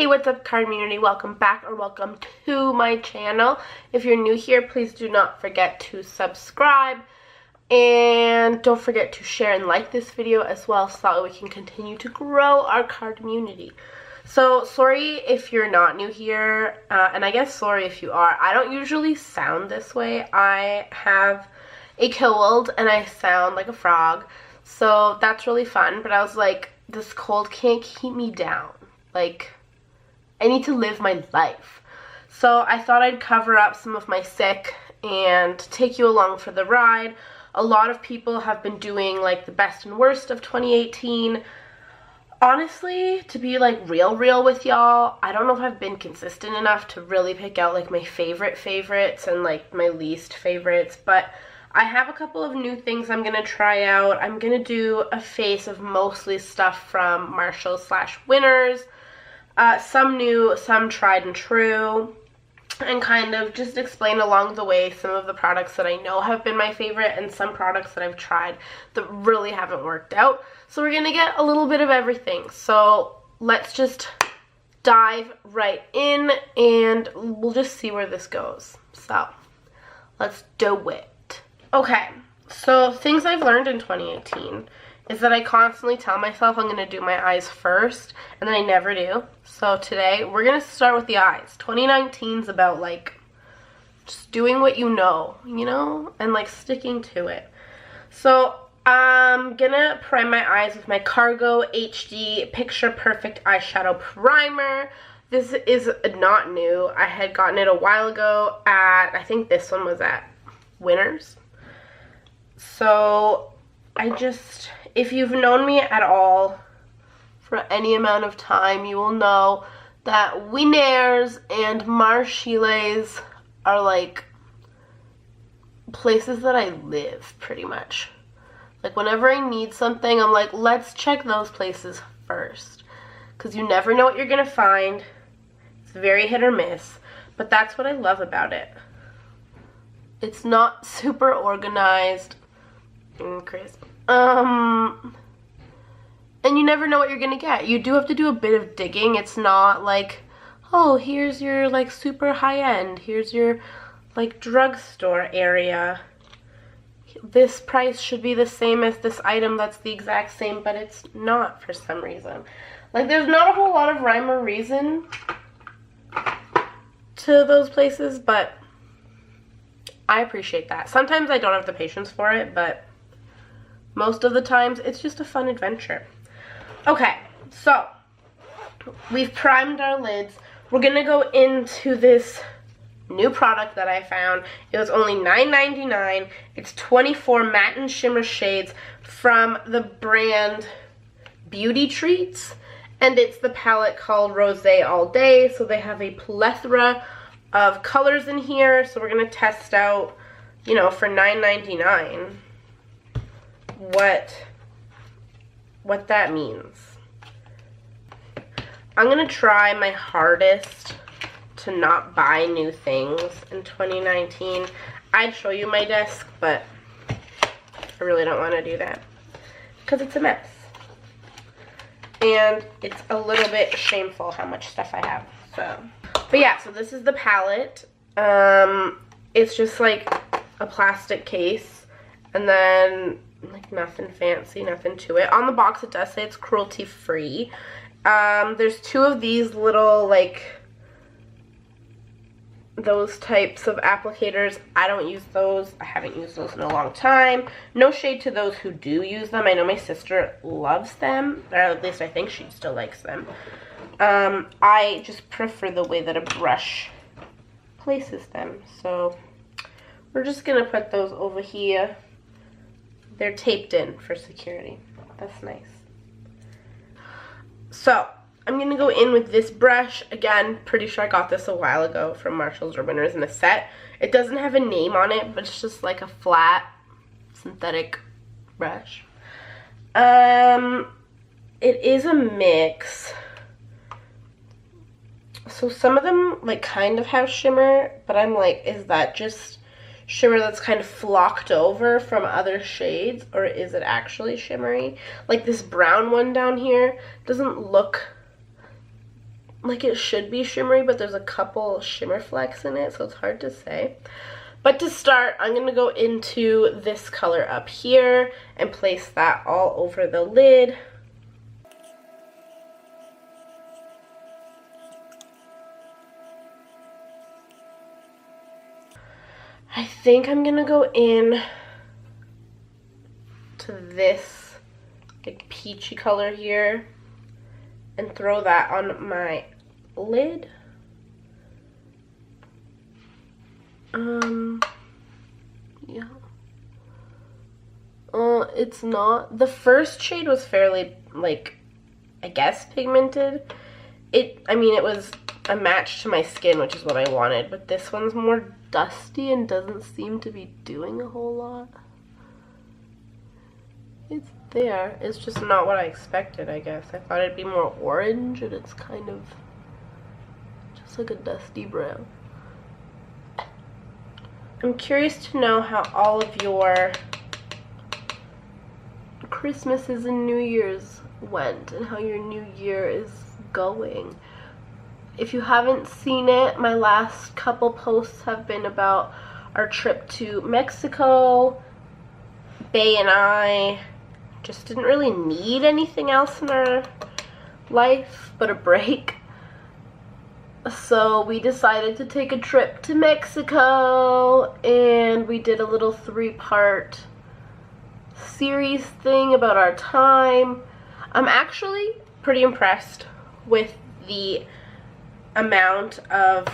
Hey, what's up, Cardmunity? Welcome back or welcome to my channel. If you're new here, please do not forget to subscribe. And don't forget to share and like this video as well so that we can continue to grow our Cardmunity. So, sorry if you're not new here, and I guess sorry if you are. I don't usually sound this way. I have a cold and I sound like a frog. So that's really fun, but I was like, this cold can't keep me down. Like, I need to live my life. So I thought I'd cover up some of my sick and take you along for the ride. A lot of people have been doing like the best and worst of 2018. Honestly, to be like real with y'all, I don't know if I've been consistent enough to really pick out like my favorites and like my least favorites, but I have a couple of new things I'm gonna try out. I'm gonna do a face of mostly stuff from Marshalls/Winners. Some new, some tried and true, and kind of just explain along the way some of the products that I know have been my favorite and some products that I've tried that really haven't worked out. So we're going to get a little bit of everything. So let's just dive right in and we'll just see where this goes. So let's do it. Okay, so things I've learned in 2018 is that I constantly tell myself I'm going to do my eyes first, and then I never do. So today, we're going to start with the eyes. 2019's about, like, just doing what you know, and, like, sticking to it. So, I'm going to prime my eyes with my Cargo HD Picture Perfect Eyeshadow Primer. This is not new. I had gotten it a while ago at, I think this one was at Winners. So, if you've known me at all for any amount of time, you will know that Winners and Marshalls are like places that I live, pretty much. Like whenever I need something, I'm like, let's check those places first. Because you never know what you're going to find. It's very hit or miss. But that's what I love about it. It's not super organized and crisp. And you never know what you're gonna get. You do have to do a bit of digging. It's not like, oh, here's your like super high end. Here's your like drugstore area. This price should be the same as this item that's the exact same, but it's not for some reason. Like there's not a whole lot of rhyme or reason to those places, but I appreciate that. Sometimes I don't have the patience for it, but most of the times, it's just a fun adventure. Okay, so we've primed our lids. We're going to go into this new product that I found. It was only $9.99. It's 24 matte and shimmer shades from the brand Beauty Treats. And it's the palette called Rosé All Day. So they have a plethora of colors in here. So we're going to test out, for $9.99. What that means. I'm gonna try my hardest to not buy new things in 2019. I'd show you my desk, but I really don't want to do that because it's a mess and it's a little bit shameful how much stuff I have. But yeah, so this is the palette. It's just like a plastic case and then like nothing fancy, nothing to it. On the box it does say it's cruelty free. There's two of these little like those types of applicators. I don't use those. I haven't used those in a long time. No shade to those who do use them. I know my sister loves them, or at least I think she still likes them. I just prefer the way that a brush places them. So we're just gonna put those over here. They're taped in for security. That's nice. So, I'm going to go in with this brush. Again, pretty sure I got this a while ago from Marshalls or Winners in a set. It doesn't have a name on it, but it's just like a flat synthetic brush. It is a mix. So some of them like kind of have shimmer, but I'm like, is that just shimmer that's kind of flocked over from other shades, or is it actually shimmery? Like this brown one down here doesn't look like it should be shimmery, but there's a couple shimmer flecks in it, so it's hard to say. But to start, I'm going to go into this color up here and place that all over the lid. I think I'm going to go in to this like peachy color here and throw that on my lid. Yeah. It's not. The first shade was fairly, like, I guess pigmented. I mean, it was a match to my skin, which is what I wanted, but this one's more dusty and doesn't seem to be doing a whole lot. It's there. It's just not what I expected, I guess. I thought it'd be more orange, and it's kind of just like a dusty brown. I'm curious to know how all of your Christmases and New Year's went and how your new year is going. If you haven't seen it, my last couple posts have been about our trip to Mexico. Bae and I just didn't really need anything else in our life but a break. So we decided to take a trip to Mexico, and we did a little 3-part series thing about our time. I'm actually pretty impressed with the amount of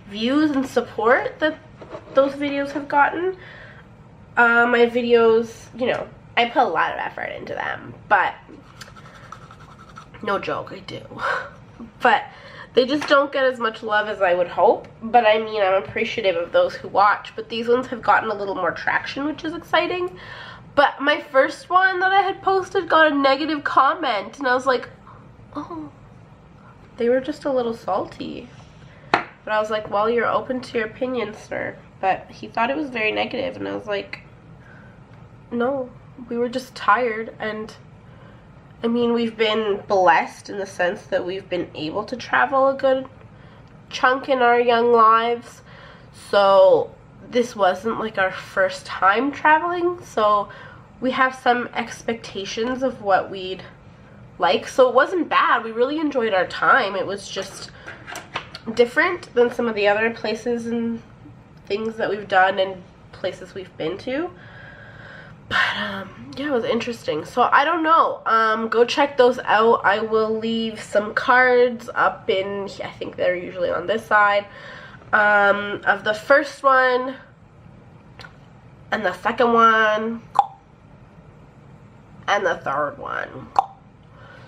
views and support that those videos have gotten. My videos, you know, I put a lot of effort into them, but no joke, I do. But they just don't get as much love as I would hope. But I mean, I'm appreciative of those who watch, but these ones have gotten a little more traction, which is exciting. But my first one that I had posted got a negative comment, and I was like, oh, they were just a little salty. But I was like, well, you're open to your opinion, sir. But he thought it was very negative, and I was like, no, we were just tired. And I mean, we've been blessed in the sense that we've been able to travel a good chunk in our young lives. So this wasn't like our first time traveling, so we have some expectations of what we'd like. So it wasn't bad. We really enjoyed our time. It was just different than some of the other places and things that we've done and places we've been to. But yeah, it was interesting. So I don't know. Go check those out. I will leave some cards up in, I think they're usually on this side, of the first one and the second one and the third one.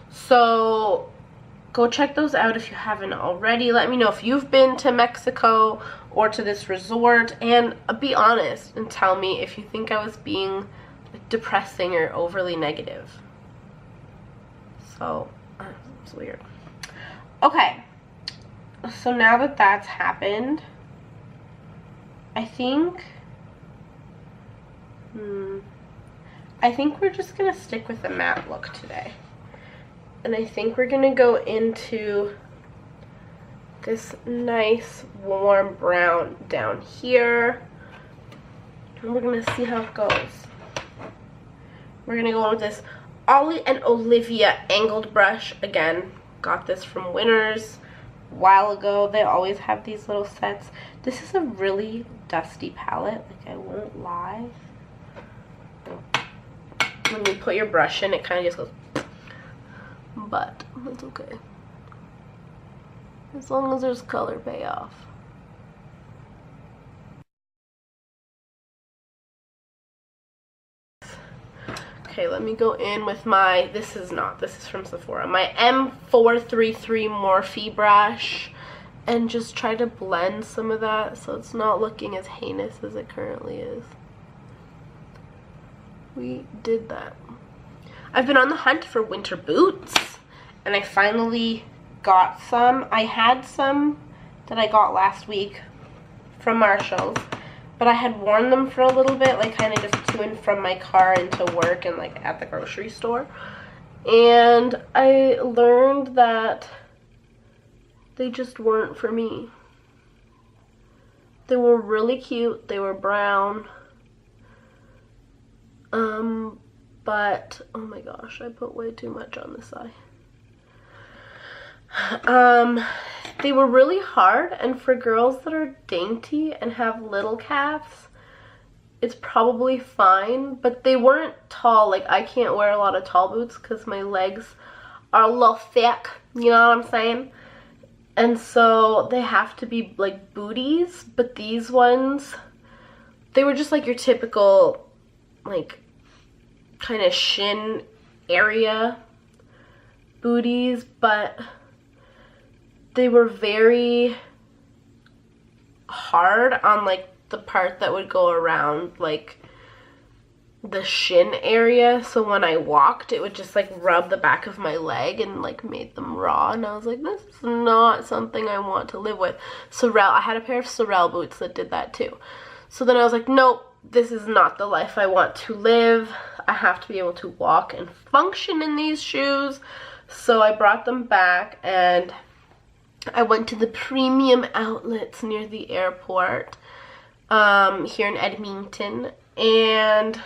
So go check those out if you haven't already. Let me know if you've been to Mexico or to this resort, and be honest and tell me if you think I was being depressing or overly negative. So it's weird. Okay, so now that that's happened, I think we're just gonna stick with the matte look today. And I think we're gonna go into this nice warm brown down here, and we're gonna see how it goes. We're gonna go in with this Ollie and Olivia angled brush. Again, got this from Winners a while ago. They always have these little sets. This is a really dusty palette, like I won't lie. When you put your brush in, it kind of just goes, but it's okay. As long as there's color payoff. Okay, let me go in with my, this is from Sephora, my M433 Morphe brush, and just try to blend some of that so it's not looking as heinous as it currently is. We did that. I've been on the hunt for winter boots, and I finally got some. I had some that I got last week from Marshall's, but I had worn them for a little bit, like kind of just to and from my car into work and like at the grocery store. And I learned that they just weren't for me. They were really cute. They were brown. But, oh my gosh, I put way too much on this eye. They were really hard, and for girls that are dainty and have little calves, it's probably fine, but they weren't tall. Like, I can't wear a lot of tall boots because my legs are a little thick, you know what I'm saying? And so they have to be like booties, but these ones, they were just like your typical, like, kind of shin area booties, but they were very hard on like the part that would go around like the shin area, so when I walked it would just like rub the back of my leg and like made them raw, and I was like, this is not something I want to live with. I had a pair of Sorel boots that did that too. So then I was like, nope, this is not the life I want to live. I have to be able to walk and function in these shoes. So I brought them back and I went to the premium outlets near the airport here in Edmonton, and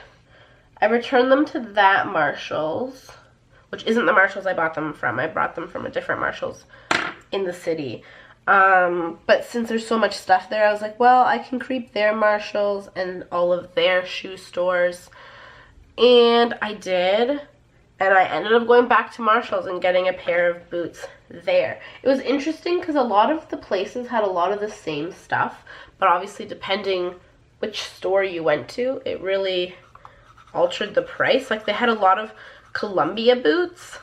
I returned them to that Marshall's, which isn't the Marshall's I bought them from. I brought them from a different Marshall's in the city. But since there's so much stuff there, I was like, well, I can creep their Marshalls and all of their shoe stores. And I did. And I ended up going back to Marshall's and getting a pair of boots there. It was interesting because a lot of the places had a lot of the same stuff. But obviously, depending which store you went to, it really altered the price. Like, they had a lot of Columbia boots.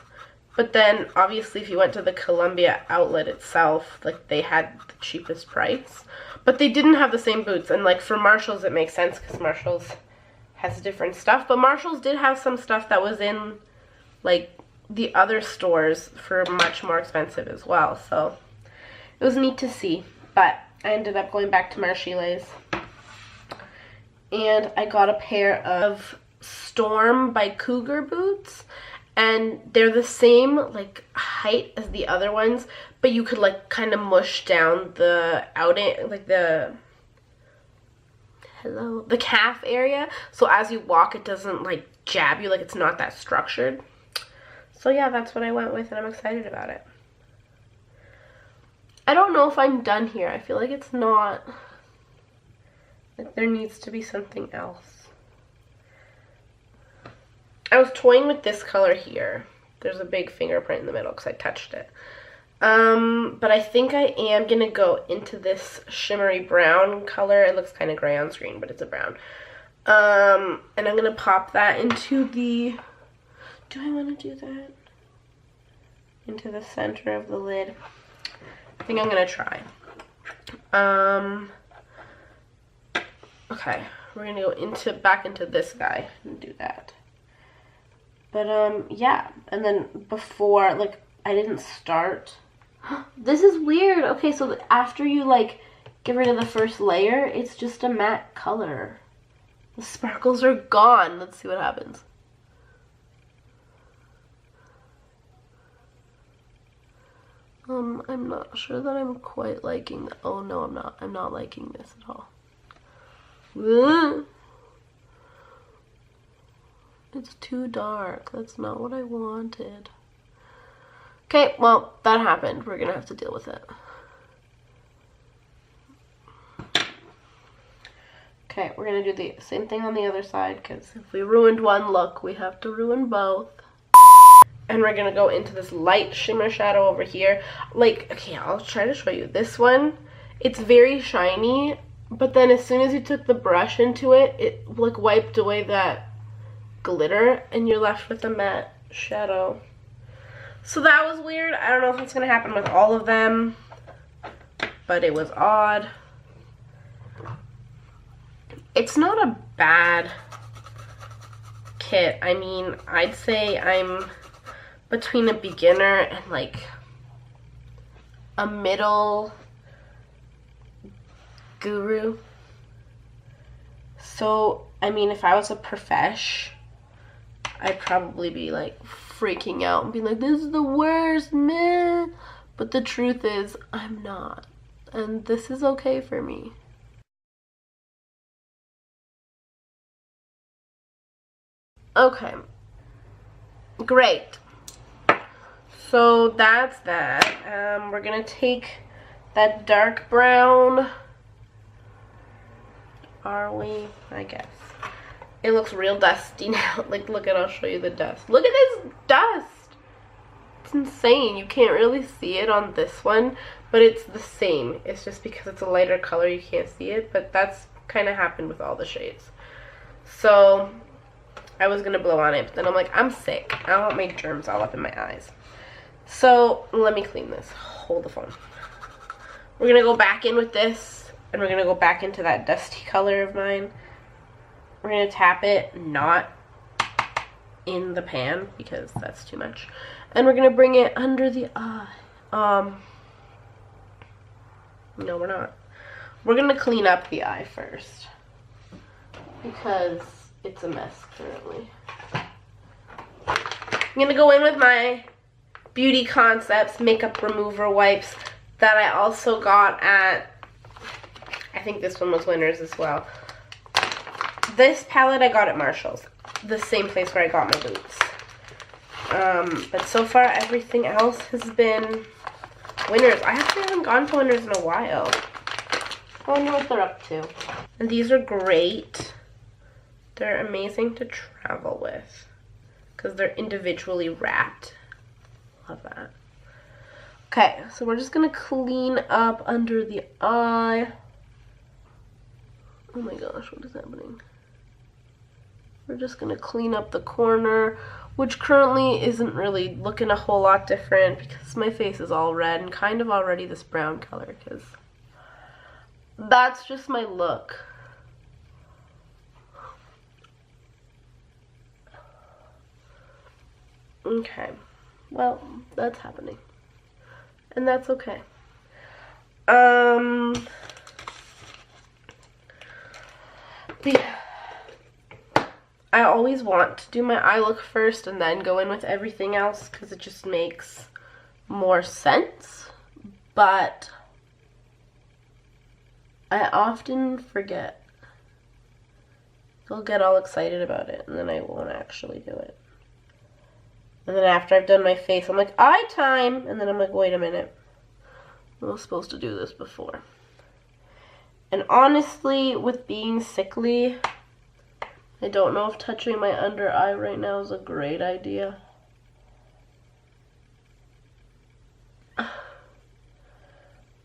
But then, obviously, if you went to the Columbia outlet itself, like, they had the cheapest price. But they didn't have the same boots. And, like, for Marshall's, it makes sense because Marshall's has different stuff. But Marshall's did have some stuff that was in, like, the other stores for much more expensive as well. So, it was neat to see. But I ended up going back to Marshall's. And I got a pair of Storm by Cougar boots. And they're the same, like, height as the other ones, but you could, like, kind of mush down the like, the calf area. So as you walk, it doesn't, like, jab you, like, it's not that structured. So, yeah, that's what I went with, and I'm excited about it. I don't know if I'm done here. I feel like it's not, like, there needs to be something else. I was toying with this color here. There's a big fingerprint in the middle because I touched it. But I think I am going to go into this shimmery brown color. It looks kind of gray on screen, but it's a brown. And I'm going to pop that into the... Do I want to do that? Into the center of the lid. I think I'm going to try. Okay. We're going to go back into this guy and do that. But, yeah, and then before, like, I didn't start. This is weird. Okay, so after you, like, get rid of the first layer, it's just a matte color. The sparkles are gone. Let's see what happens. I'm not sure that I'm quite liking that. Oh, no, I'm not. I'm not liking this at all. It's too dark. That's not what I wanted. Okay, well, that happened. We're gonna have to deal with it. Okay, we're gonna do the same thing on the other side, because if we ruined one look, we have to ruin both. And we're gonna go into this light shimmer shadow over here. Like, okay, I'll try to show you. This one, it's very shiny, but then as soon as you took the brush into it, it, like, wiped away that glitter, and you're left with a matte shadow. So that was weird. I don't know if it's gonna happen with all of them, but it was odd. It's not a bad kit. I mean, I'd say I'm between a beginner and like a middle guru. So, I mean, if I was a profesh, I'd probably be like freaking out and be like, this is the worst, man. But the truth is, I'm not. And this is okay for me. Okay. Great. So that's that. We're gonna take that dark brown. Are we? I guess. It looks real dusty now. Like, look at, I'll show you the dust. Look at this dust. It's insane. You can't really see it on this one, but it's the same. It's just because it's a lighter color, you can't see it, but that's kind of happened with all the shades. So I was gonna blow on it, but then I'm like, I'm sick. I don't want my germs all up in my eyes. So let me clean this. Hold the phone. We're gonna go back in with this, and we're gonna go back into that dusty color of mine. We're gonna tap it, not in the pan because that's too much. And we're gonna bring it under the eye. No, we're not. We're gonna clean up the eye first because it's a mess currently. I'm gonna go in with my Beauty Concepts makeup remover wipes that I also got at, I think this one was Winners as well. This palette I got at Marshall's, the same place where I got my boots. But so far everything else has been Winners. I actually haven't gone to Winners in a while. I wonder what they're up to. And these are great. They're amazing to travel with because they're individually wrapped. Love that. Okay, so we're just gonna clean up under the eye. Oh my gosh, what is happening? We're just gonna clean up the corner, which currently isn't really looking a whole lot different because my face is all red and kind of already this brown color because that's just my look. Okay, well, that's happening. And that's okay. Yeah. I always want to do my eye look first and then go in with everything else because it just makes more sense. But I often forget. I'll get all excited about it and then I won't actually do it. And then after I've done my face, I'm like, eye time! And then I'm like, wait a minute. I was supposed to do this before. And honestly, with being sickly, I don't know if touching my under eye right now is a great idea.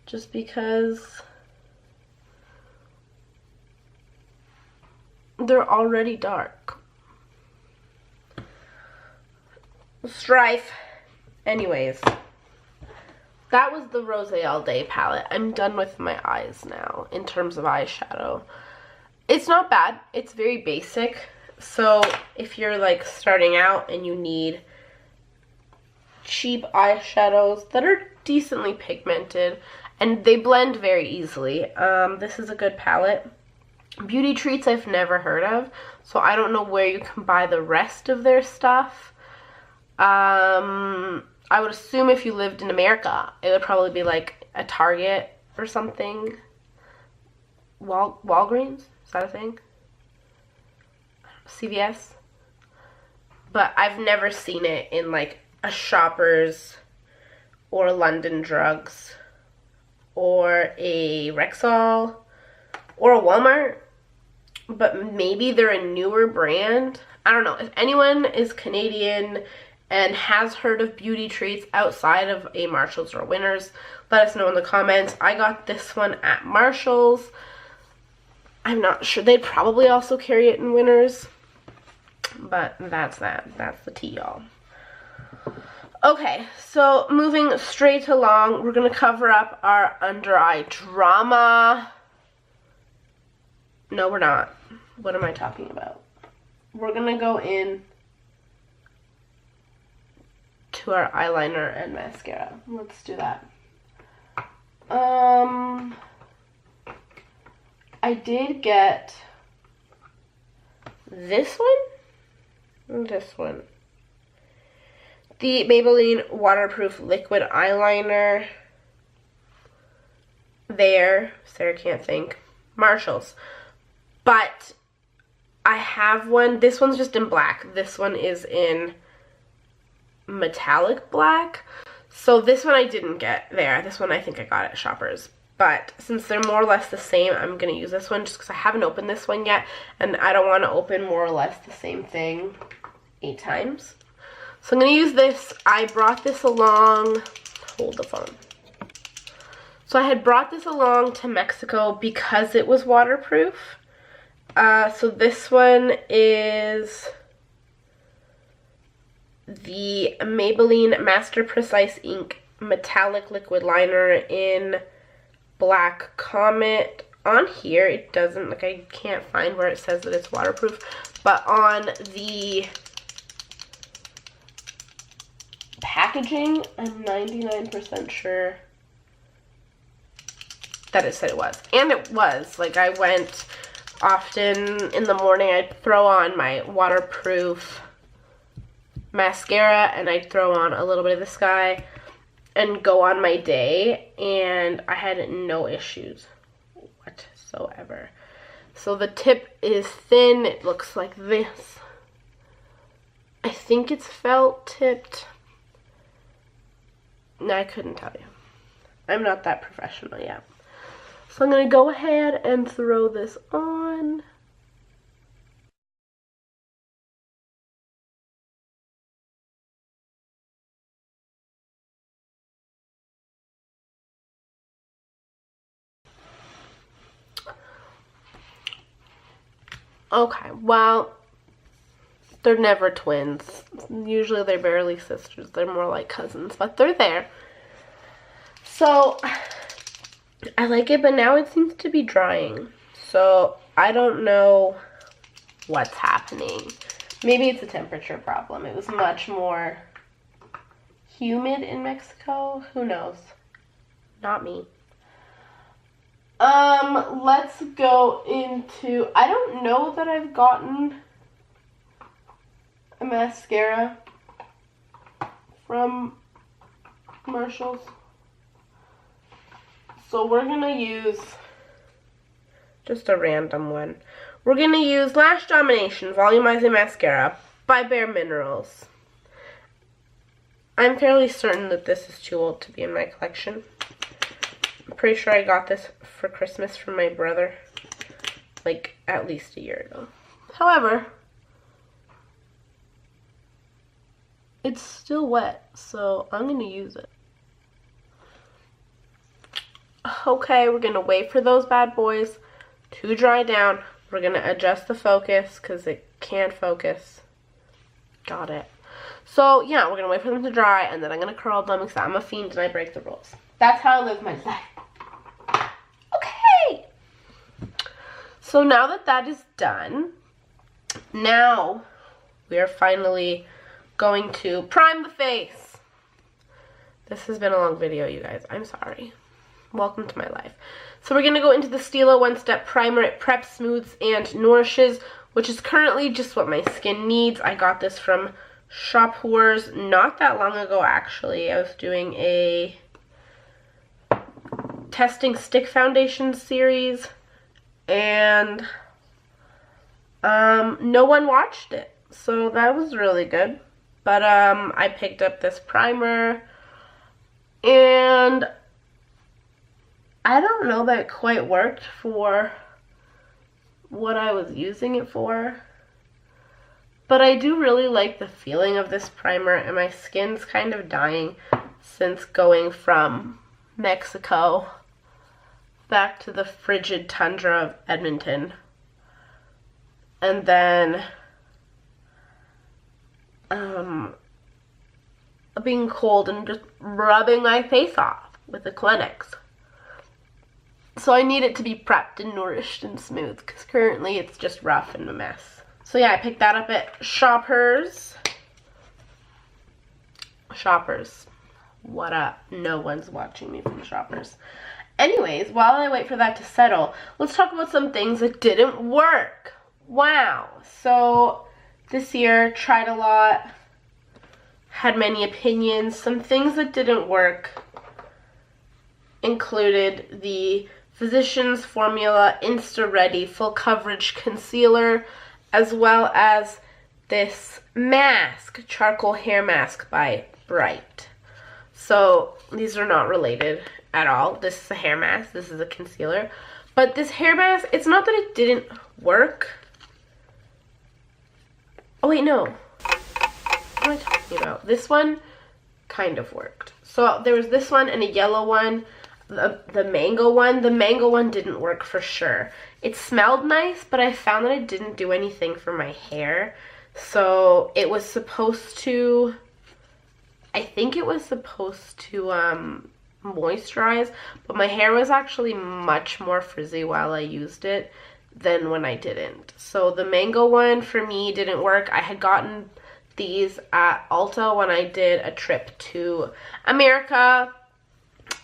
Just because they're already dark. Strife. Anyways, that was the Rose All Day palette. I'm done with my eyes now in terms of eyeshadow. It's not bad. It's very basic. So if you're like starting out and you need cheap eyeshadows that are decently pigmented and they blend very easily, this is a good palette. Beauty Treats I've never heard of, so I don't know where you can buy the rest of their stuff. I would assume if you lived in America, it would probably be like a Target or something. Walgreens? Is that a thing? CVS? But I've never seen it in like a Shoppers or London Drugs or a Rexall or a Walmart. But maybe they're a newer brand. I don't know. If anyone is Canadian and has heard of Beauty Treats outside of a Marshall's or Winners, let us know in the comments. I got this one at Marshall's. I'm not sure. They'd probably also carry it in Winners. But that's that. That's the tea, y'all. Okay, so moving straight along, we're going to cover up our under eye drama. No, we're not. What am I talking about? We're going to go in to our eyeliner and mascara. Let's do that. I did get this one and this one. the Maybelline Waterproof Liquid Eyeliner. There, Sarah can't think. Marshall's. But I have one. This one's just in black. This one is in metallic black. So this one I didn't get there. This one I think I got at Shoppers. But since they're more or less the same, I'm going to use this one just because I haven't opened this one yet. And I don't want to open more or less the same thing 8 times. So I'm going to use this. I brought this along. Hold the phone. So I had brought this along to Mexico because it was waterproof. So this one is the Maybelline Master Precise Ink Metallic Liquid Liner in Black Comet. On here, it doesn't, like, I can't find where it says that it's waterproof, but on the packaging, I'm 99% sure that it said it was. And it was. Like, I went often in the morning, I'd throw on my waterproof mascara and I'd throw on a little bit of this guy and go on my day, and I had no issues whatsoever. So the tip is thin. It looks like this. I think it's felt tipped. No, I couldn't tell you. I'm not that professional yet. So I'm going to go ahead and throw this on. Okay, well, they're never twins. Usually they're barely sisters. They're more like cousins, but they're there. So I like it, but now it seems to be drying. So I don't know what's happening. Maybe it's a temperature problem. It was much more humid in Mexico. Who knows? Not me. Let's go into, I don't know that I've gotten a mascara from Marshall's. So we're going to use just a random one. We're going to use Lash Domination Volumizing Mascara by Bare Minerals. I'm fairly certain that this is too old to be in my collection. I'm pretty sure I got this for Christmas from my brother, like at least a year ago. However, it's still wet, so I'm going to use it. Okay, we're going to wait for those bad boys to dry down. We're going to adjust the focus because it can't focus. Got it. So, yeah, we're going to wait for them to dry, and then I'm going to curl them because I'm a fiend and I break the rules. That's how I live my life. Okay! So now that that is done, now we are finally going to prime the face. This has been a long video, you guys. I'm sorry. Welcome to my life. So we're going to go into the Stila One Step Primer. It preps, smooths, and nourishes, which is currently just what my skin needs. I got this from Shoppers not that long ago, actually. I was doing a testing stick foundation series, and no one watched it. So that was really good. But I picked up this primer, and I don't know that it quite worked for what I was using it for. But I do really like the feeling of this primer, and my skin's kind of dying since going from Mexico back to the frigid tundra of Edmonton. And then being cold and just rubbing my face off with the Clinics. So I need it to be prepped and nourished and smooth, because currently it's just rough and a mess. So yeah, I picked that up at Shoppers. Shoppers. What up? No one's watching me from Shoppers. Anyways, while I wait for that to settle, let's talk about some things that didn't work. Wow. So this year, tried a lot. had many opinions. Some things that didn't work included the Physicians Formula Insta Ready Full Coverage Concealer, as well as this mask, charcoal hair mask by Bright. So these are not related at all. This is a hair mask, this is a concealer. But this hair mask, it's not that it didn't work. Oh wait, no. What am I talking about? This one kind of worked. So there was this one and a yellow one. The mango one. The mango one didn't work for sure. It smelled nice, but I found that it didn't do anything for my hair. So it was supposed to, I think it was supposed to moisturize, but my hair was actually much more frizzy while I used it than when I didn't. So the mango one for me didn't work. I had gotten these at Ulta when I did a trip to America.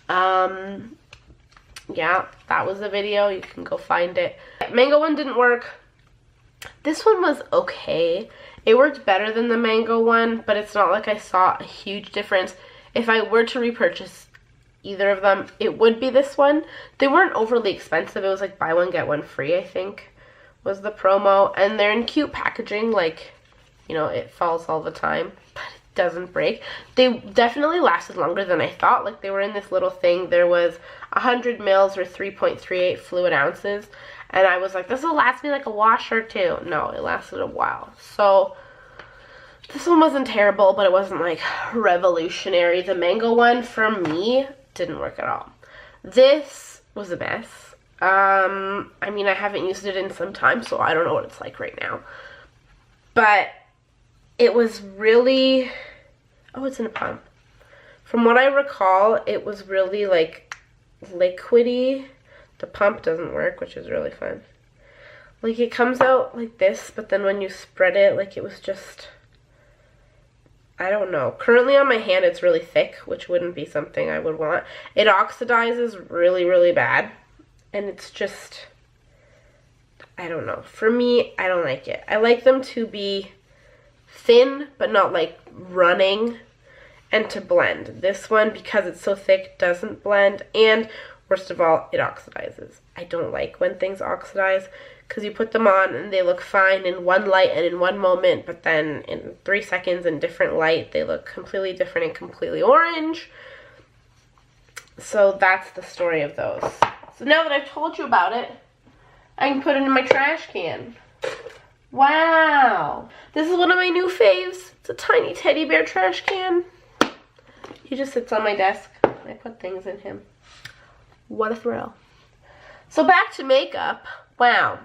Yeah, that was the video. You can go find it. Mango one didn't work. This one was okay. It worked better than the mango one, but it's not like I saw a huge difference. If I were to repurchase either of them, it would be this one. They weren't overly expensive. It was like buy one, get one free, I think, was the promo. And they're in cute packaging, like, you know, it falls all the time, but it doesn't break. They definitely lasted longer than I thought. Like, they were in this little thing. There was 100 mils or 3.38 fluid ounces. And I was like, this will last me like a wash or two. No, it lasted a while. So this one wasn't terrible, but it wasn't like revolutionary. The mango one, for me, didn't work at all. This was a mess. I mean, I haven't used it in some time, so I don't know what it's like right now. But it was really, oh, it's in a pump. From what I recall, it was really like liquidy. The pump doesn't work, which is really fun. Like, it comes out like this, but then when you spread it, like, it was just, I don't know. Currently on my hand, it's really thick, which wouldn't be something I would want. It oxidizes really, really bad. And it's just, I don't know. For me, I don't like it. I like them to be thin, but not, like, running, and to blend. This one, because it's so thick, doesn't blend. And worst of all, it oxidizes. I don't like when things oxidize, because you put them on and they look fine in one light and in one moment, but then in 3 seconds in different light, they look completely different and completely orange. So that's the story of those. So now that I've told you about it, I can put it in my trash can. Wow. This is one of my new faves. It's a tiny teddy bear trash can. He just sits on my desk. I put things in him. What a thrill. So back to makeup. Wow.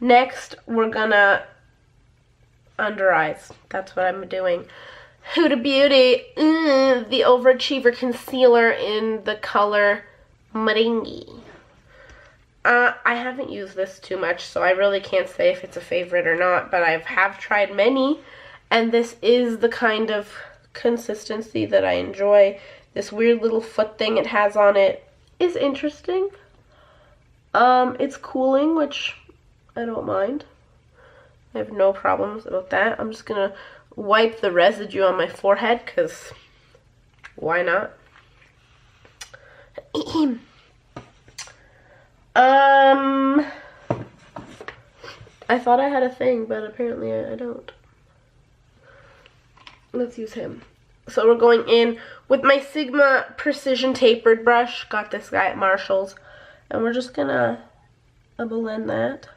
Next, we're gonna under eyes. That's what I'm doing. Huda Beauty, the Overachiever Concealer in the color Merengue. I haven't used this too much, so I really can't say if it's a favorite or not, but I have tried many, and this is the kind of consistency that I enjoy. This weird little foot thing it has on it is interesting. It's cooling, which I don't mind. I have no problems about that. I'm just gonna wipe the residue on my forehead, because why not? I thought I had a thing, but apparently I don't. Let's use him. So we're going in with my Sigma Precision Tapered Brush. Got this guy at Marshall's. And we're just gonna blend that.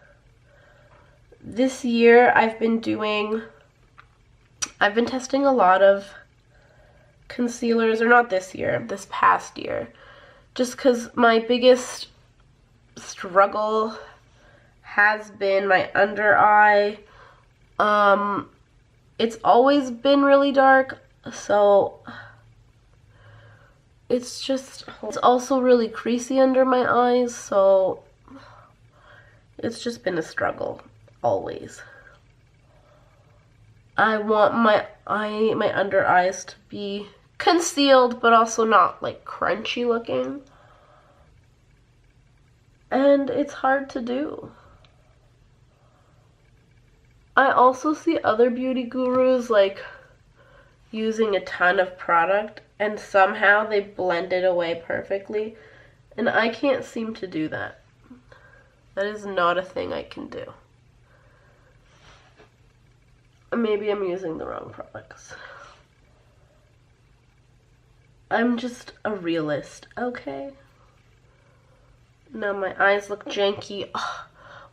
This year I've been testing a lot of concealers, or not this year, this past year. Just because my biggest struggle has been my under eye. It's always been really dark, so it's also really creasy under my eyes, so it's just been a struggle, always. I want my under eyes to be concealed, but also not like crunchy looking. And it's hard to do. I also see other beauty gurus like using a ton of product and somehow they blend it away perfectly. And I can't seem to do that. That is not a thing I can do. Maybe I'm using the wrong products. I'm just a realist, okay? Now my eyes look janky. Ugh.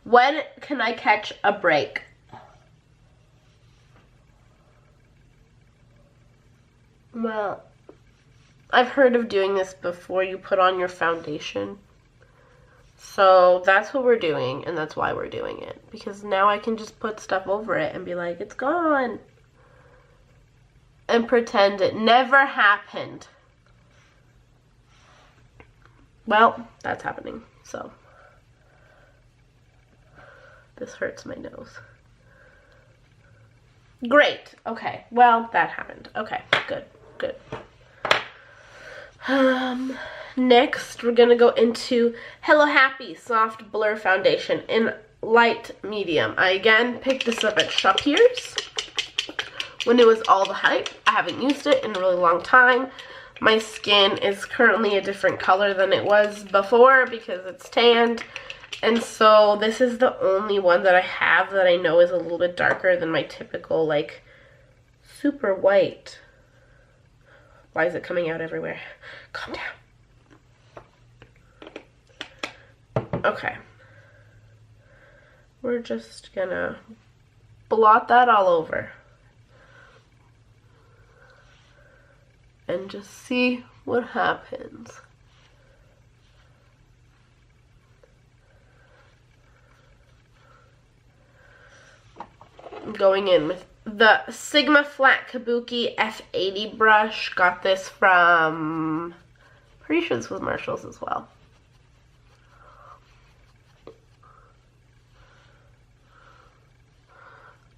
When can I catch a break? Well, I've heard of doing this before you put on your foundation. So that's what we're doing, and that's why we're doing it. Because now I can just put stuff over it and be like, it's gone. And pretend it never happened. Well, that's happening, so. This hurts my nose. Great, okay, well, that happened. Okay, good, good. Next, we're gonna go into Hello Happy Soft Blur Foundation in light medium. I again picked this up at Shopier's when it was all the hype. I haven't used it in a really long time. My skin is currently a different color than it was before because it's tanned. And so this is the only one that I have that I know is a little bit darker than my typical, like, super white. Why is it coming out everywhere? Calm down. Okay. We're just gonna blot that all over. And just see what happens. I'm going in with the Sigma Flat Kabuki F80 brush. Got this from, pretty sure this was Marshall's as well.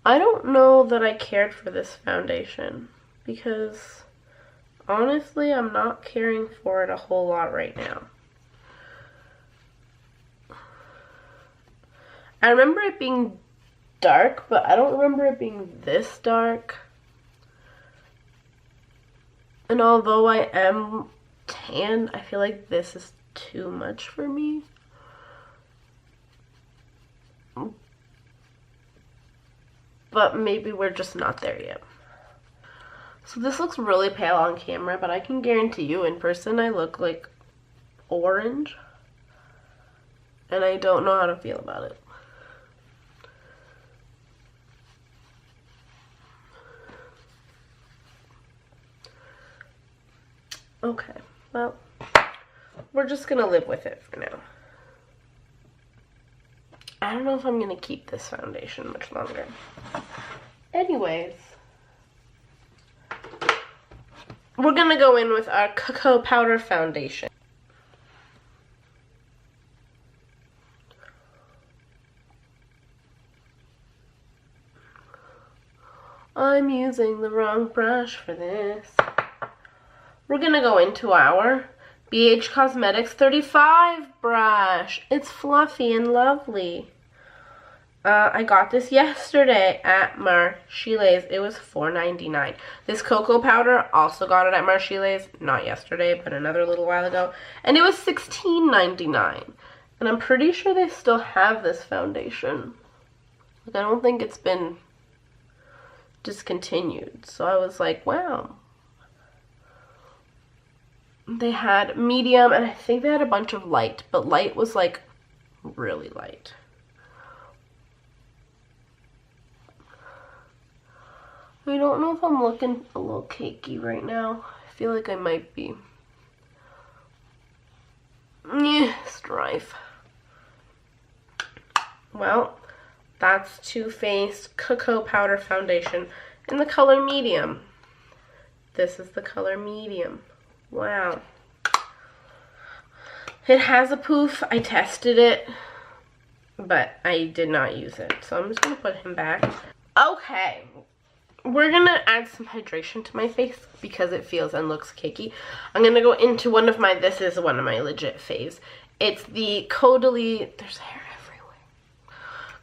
I don't know that I cared for this foundation because honestly I'm not caring for it a whole lot right now. I remember it being dark, but I don't remember it being this dark. And although I am tan, I feel like this is too much for me. But maybe we're just not there yet. So this looks really pale on camera, but I can guarantee you in person I look like orange. And I don't know how to feel about it. Okay, well, we're just gonna live with it for now. I don't know if I'm gonna keep this foundation much longer. Anyways, we're gonna go in with our Cocoa Powder Foundation. I'm using the wrong brush for this. We're gonna go into our BH Cosmetics 35 brush. It's fluffy and lovely. I got this yesterday at Marshall's. It was $4.99. This cocoa powder, also got it at Marshall's. Not yesterday, but another little while ago. And it was $16.99. And I'm pretty sure they still have this foundation. Like, I don't think it's been discontinued. So I was like, wow. They had medium, and I think they had a bunch of light, but light was like really light. I don't know if I'm looking a little cakey right now. I feel like I might be. Yeah, strife. Well, that's Too Faced Cocoa Powder Foundation in the color medium. This is the color medium. Wow. It has a poof. I tested it, but I did not use it. So I'm just going to put him back. Okay. We're going to add some hydration to my face because it feels and looks cakey. I'm going to go into this is one of my legit faves. It's the Caudalie, there's hair everywhere.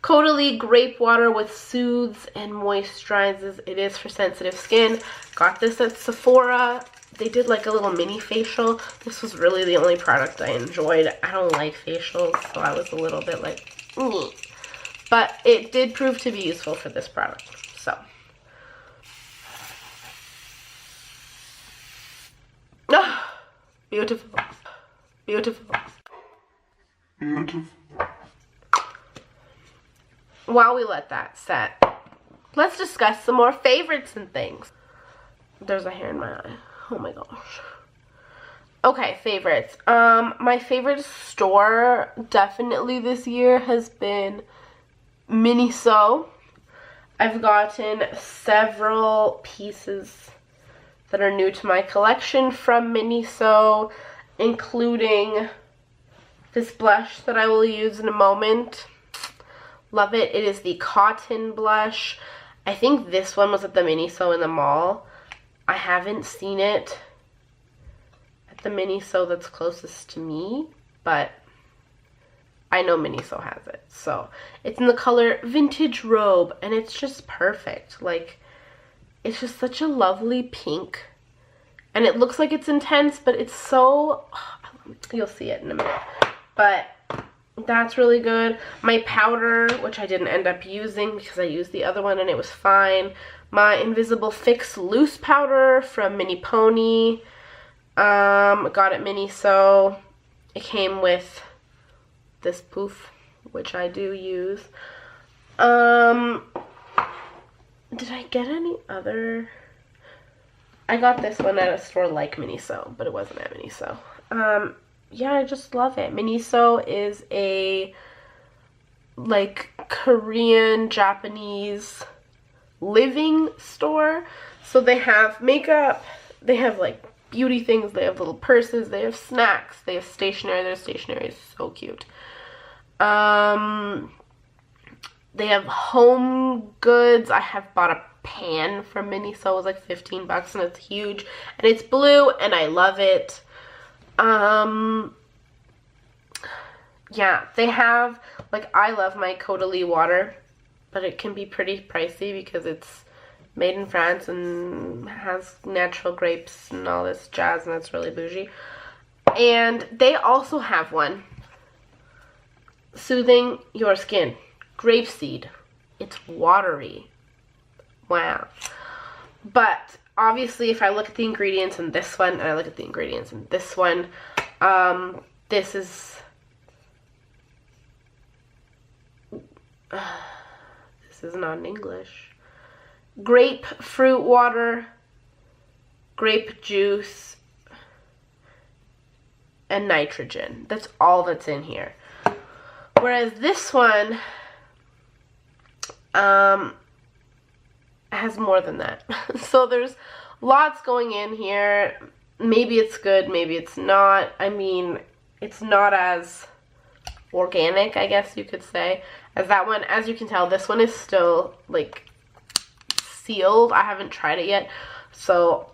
Caudalie Grape Water with soothes and moisturizes. It is for sensitive skin. Got this at Sephora. They did like a little mini facial. This was really the only product I enjoyed. I don't like facials, so I was a little bit like, but it did prove to be useful for this product. So, beautiful, beautiful, beautiful. While we let that set, let's discuss some more favorites and things. There's a hair in my eye. Oh my gosh. Okay, favorites. My favorite store definitely this year has been Miniso. I've gotten several pieces that are new to my collection from Miniso, including this blush that I will use in a moment. Love it. It is the Cotton Blush. I think this one was at the Miniso in the mall. I haven't seen it at the Miniso that's closest to me, but I know Miniso has it. So it's in the color Vintage Robe, and it's just perfect. Like, it's just such a lovely pink, and it looks like it's intense, but it's so, you'll see it in a minute, but that's really good. My powder, which I didn't end up using because I used the other one and it was fine. My Invisible Fix Loose Powder from Mini Pony. Got it Miniso. It came with this poof, which I do use. Did I get any other? I got this one at a store like Miniso, but it wasn't at Miniso. Yeah, I just love it. Miniso is a like Korean, Japanese living store. So they have makeup, they have like beauty things, they have little purses, they have snacks, they have stationery. Their stationery is so cute. They have home goods. I have bought a pan from Miniso. It was like 15 bucks and it's huge. And it's blue and I love it. Yeah, they have, like, I love my Caudalie water, but it can be pretty pricey because it's made in France and has natural grapes and all this jazz, and it's really bougie. And they also have one, Soothing Your Skin, grapeseed. It's watery. Wow. But obviously, if I look at the ingredients in this one, and I look at the ingredients in this one, this is not in English. Grapefruit water, grape juice, and nitrogen. That's all that's in here. Whereas this one has more than that. So there's lots going in here. Maybe it's good, maybe it's not. I mean, it's not as organic, I guess you could say, as that one. As you can tell, this one is still like sealed. I haven't tried it yet, so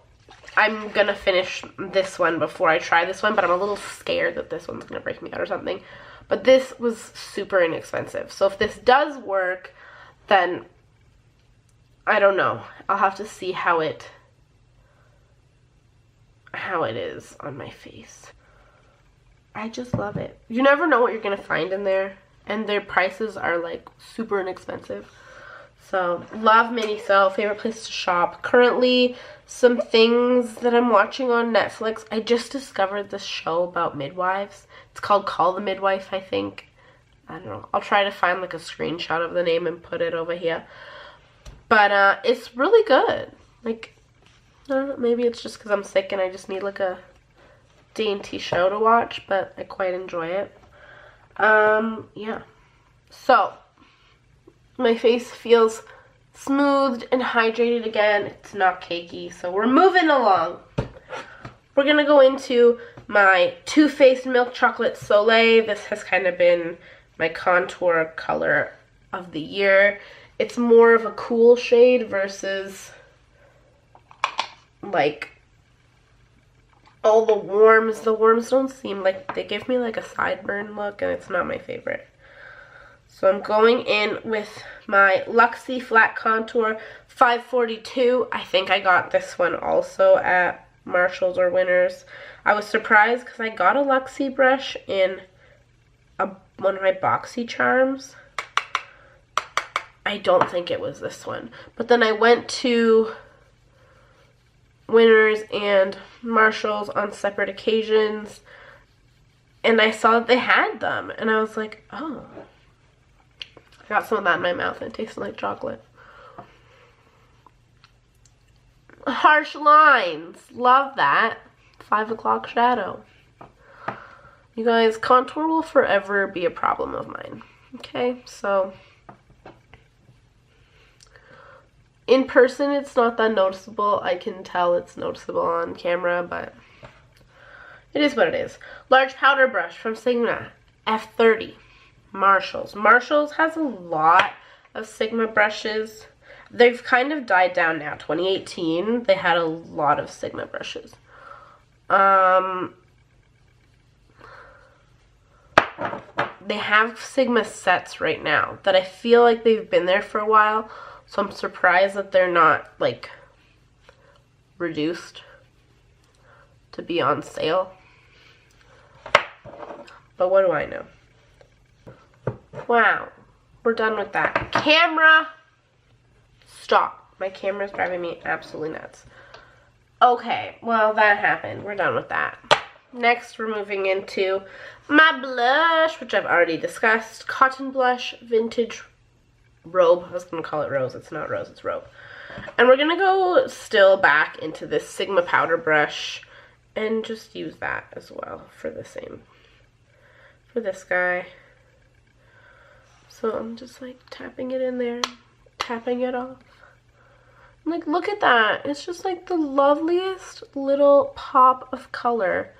I'm gonna finish this one before I try this one, but I'm a little scared that this one's gonna break me out or something. But this was super inexpensive, so if this does work, then I don't know. I'll have to see how it is on my face. I just love it. You never know what you're gonna find in there, and their prices are like super inexpensive. So love Miniso, favorite place to shop. Currently, some things that I'm watching on Netflix. I just discovered this show about midwives. It's called Call the Midwife, I think. I don't know. I'll try to find like a screenshot of the name and put it over here. But it's really good. Like, I don't know, maybe it's just because I'm sick and I just need like a dainty show to watch, but I quite enjoy it. Yeah. So, my face feels smoothed and hydrated again. It's not cakey, so we're moving along. We're gonna go into my Too Faced Milk Chocolate Soleil. This has kind of been my contour color of the year. It's more of a cool shade versus like all the warms. The warms don't seem like, they give me like a sideburn look, and it's not my favorite. So I'm going in with my Luxie Flat Contour 542. I think I got this one also at Marshall's or Winners. I was surprised because I got a Luxie brush in one of my Boxy Charms. I don't think it was this one. But then I went to Winners and Marshalls on separate occasions, and I saw that they had them, and I was like, oh. I got some of that in my mouth, and it tasted like chocolate. Harsh lines. Love that. 5 o'clock shadow. You guys, contour will forever be a problem of mine. Okay, so in person it's not that noticeable. I can tell it's noticeable on camera, but it is what it is. Large powder brush from Sigma, F30. Marshalls. Marshalls has a lot of Sigma brushes. They've kind of died down now. 2018, they had a lot of Sigma brushes. They have Sigma sets right now that I feel like they've been there for a while, so I'm surprised that they're not, like, reduced to be on sale. But what do I know? Wow, we're done with that. Camera, stop. My camera's driving me absolutely nuts. Okay, well, that happened. We're done with that. Next, we're moving into my blush, which I've already discussed. Cotton Blush Vintage Robe. I was going to call it Rose. It's not Rose, it's Robe. And we're going to go still back into this Sigma powder brush and just use that as well for the same, for this guy. So I'm just like tapping it in there, tapping it off. Like, look at that. It's just like the loveliest little pop of color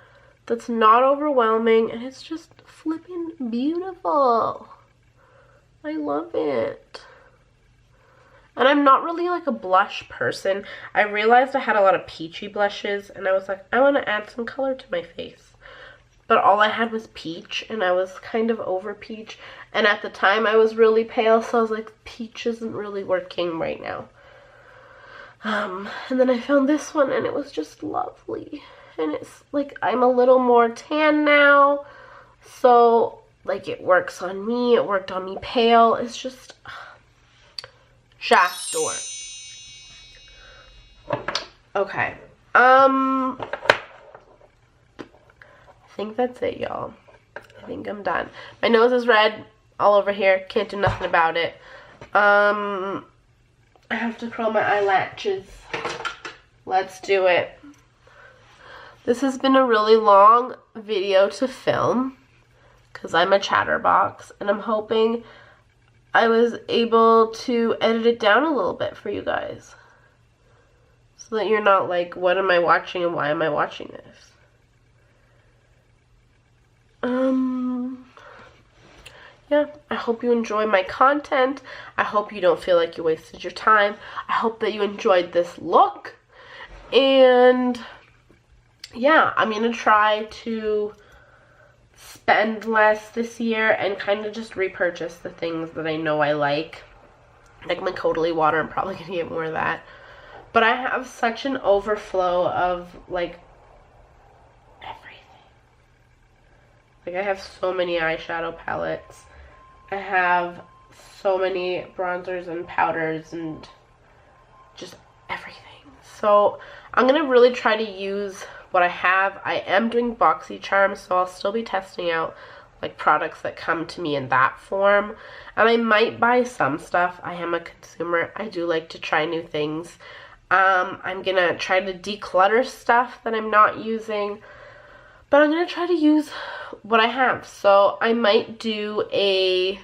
that's not overwhelming, and it's just flipping beautiful. I love it. And I'm not really like a blush person. I realized I had a lot of peachy blushes, and I was like, I want to add some color to my face. But all I had was peach, and I was kind of over peach. And at the time, I was really pale, so I was like, peach isn't really working right now. And then I found this one, and it was just lovely. And it's like, I'm a little more tan now, so like it works on me. It worked on me pale. It's just Shaft Door. Okay. I think that's it, y'all. I think I'm done. My nose is red all over here. Can't do nothing about it. I have to curl my eyelashes. Let's do it. This has been a really long video to film because I'm a chatterbox, and I'm hoping I was able to edit it down a little bit for you guys so that you're not like, what am I watching and why am I watching this? Yeah, I hope you enjoy my content. I hope you don't feel like you wasted your time. I hope that you enjoyed this look. And yeah, I'm going to try to spend less this year and kind of just repurchase the things that I know I like. Like my Codally water, I'm probably going to get more of that. But I have such an overflow of like everything. Like I have so many eyeshadow palettes. I have so many bronzers and powders and just everything. So I'm going to really try to use what I have. I am doing Boxy Charms, so I'll still be testing out like products that come to me in that form. And I might buy some stuff. I am a consumer. I do like to try new things. I'm going to try to declutter stuff that I'm not using. But I'm going to try to use what I have. So I might do a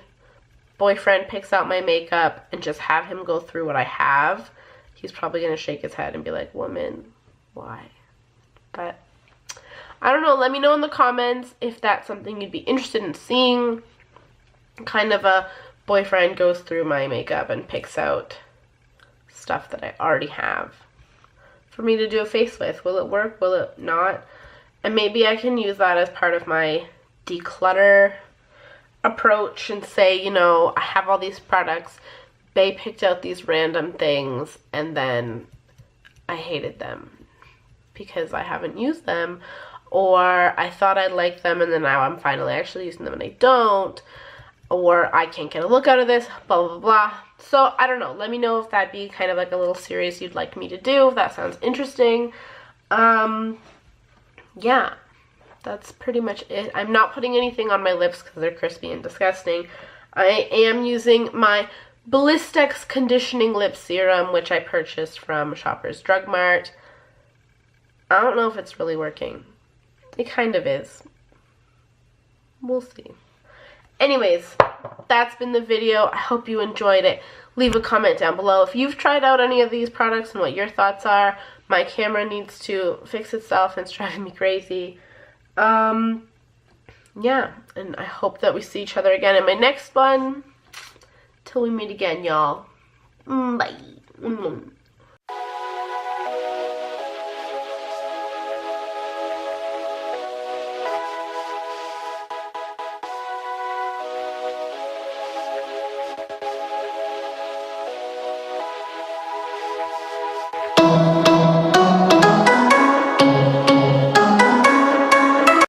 boyfriend picks out my makeup and just have him go through what I have. He's probably going to shake his head and be like, woman, why? But I don't know. Let me know in the comments if that's something you'd be interested in seeing. Kind of a boyfriend goes through my makeup and picks out stuff that I already have for me to do a face with. Will it work? Will it not? And maybe I can use that as part of my declutter approach and say, you know, I have all these products. They picked out these random things and then I hated them because I haven't used them, or I thought I'd like them and then now I'm finally actually using them and I don't, or I can't get a look out of this, blah, blah, blah. So, I don't know. Let me know if that'd be kind of like a little series you'd like me to do, if that sounds interesting. Yeah, that's pretty much it. I'm not putting anything on my lips because they're crispy and disgusting. I am using my Blistex Conditioning Lip Serum, which I purchased from Shoppers Drug Mart. I don't know if it's really working. It kind of is. We'll see. Anyways, that's been the video. I hope you enjoyed it. Leave a comment down below if you've tried out any of these products and what your thoughts are. My camera needs to fix itself and it's driving me crazy. Yeah, and I hope that we see each other again in my next one. Till we meet again, y'all. Bye.